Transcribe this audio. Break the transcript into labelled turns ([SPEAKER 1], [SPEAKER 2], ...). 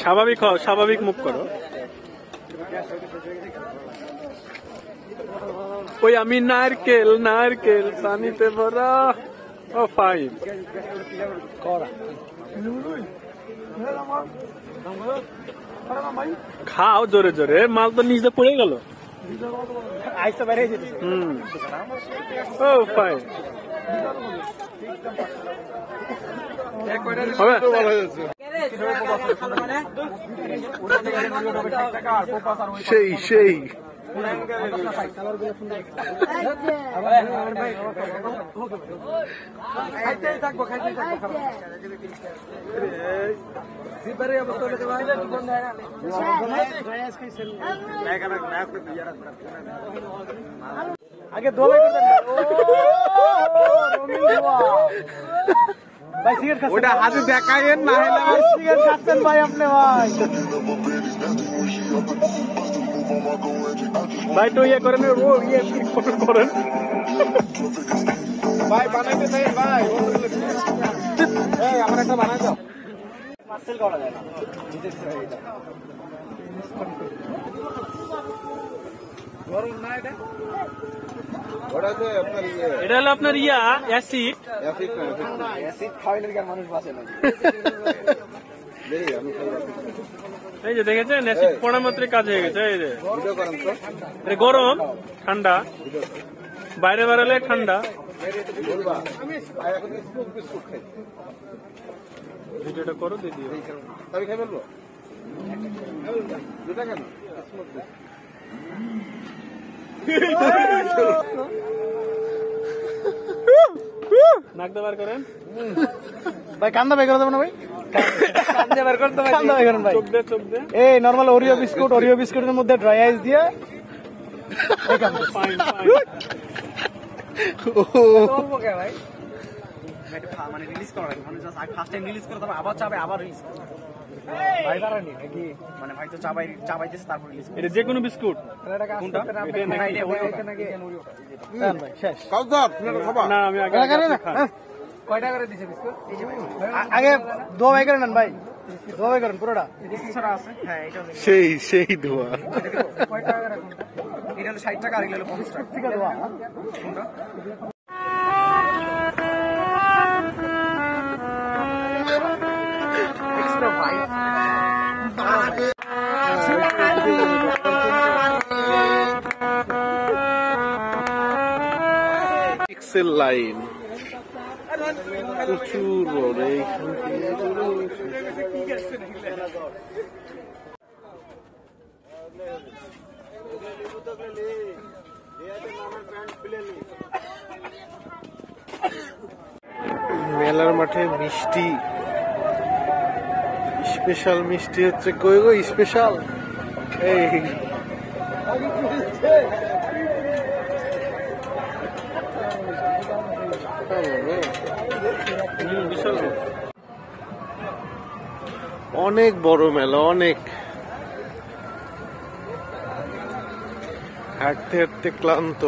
[SPEAKER 1] স্বাভাবিক হও, স্বাভাবিক মুখ করো। ওই আমি নারকেল নারকেল পানিতে ভরা। ও ফাইন খাও জোরে জোরে, মাল তো নিজে পড়ে গেল। ও ফাইন সেই সেই
[SPEAKER 2] আগে দোয়া ভাই সিগারেট খাচ্ছেন, ওটা হাতে দেখায়েন না হলে ভাই সিগারেট খাচ্ছেন ভাই আপনি ভাই।
[SPEAKER 1] ভাই তো ইয়ে করেন, ও ইয়ে করেন
[SPEAKER 2] ভাই বানাইতে চাই ভাই। এই আমার একটা বানাই দাও। পার্সেল করা যায় না, গরম না এটা।
[SPEAKER 1] এটা হলো আপনার ইয়া অ্যাসিড।
[SPEAKER 2] অ্যাসিড খাওয়াইলে কি আর মানুষ বাঁচে না?
[SPEAKER 1] এই যে দেখেছেন অ্যাসিড পড়া মাত্রই কাজ হয়ে গেছে। এই যে এটা গরম ঠান্ডা, বাইরে বেরোলে ঠান্ডা। ভিডিওটা করো দিদি।
[SPEAKER 2] আমি খাই বলবো দুটা কেন?
[SPEAKER 1] নাকটা বার করেন
[SPEAKER 2] ভাই, কান্দা বের করে দেবো না ভাই, কান্দা বের করতে ভাই, কান্দা বের করেন ভাই।
[SPEAKER 1] চোখ দে চোখ দে।
[SPEAKER 2] এই নরমাল ওরিও বিস্কুট, ওরিও বিস্কুটের মধ্যে ড্রাই আইস দিয়ে এই কাম করো।
[SPEAKER 1] Fine fine.
[SPEAKER 2] অল্প কে ভাই, মানে রিলিজ করা লাগে, মানে জাস্ট ফার্স্ট টাইম রিলিজ করে তবে আবার চাবে, আবার রিলিজ করে ভাই পারানি নাকি? মানে ভাই তো চাবাইতেছে তারপর রিলিজ করে।
[SPEAKER 1] এটা যে কোনো বিস্কুট
[SPEAKER 2] কোনটা?
[SPEAKER 1] না আমি আগে
[SPEAKER 2] কয়টা করে দিছে বিস্কুট? আগে দোয়া ভাই করেন ভাই, দোয়া ভাই করেন পুরোটা। হ্যাঁ এটা
[SPEAKER 1] সেই সেই ধোয়া।
[SPEAKER 2] কয় টাকা করে? এটা হলো 60 টাকা, আর এগুলো হলো 50 টাকা। ঠিক আছে দোয়া কোনটা? এক্সট্রা ভাই
[SPEAKER 1] পিক্সেল লাইন প্রচুর বড়। এইখান থেকে মেলার মাঠে মিষ্টি, স্পেশাল মিষ্টি হচ্ছে। কই গো স্পেশাল? এই অনেক বড় মেলা, অনেক হাঁটতে হাঁটতে ক্লান্ত।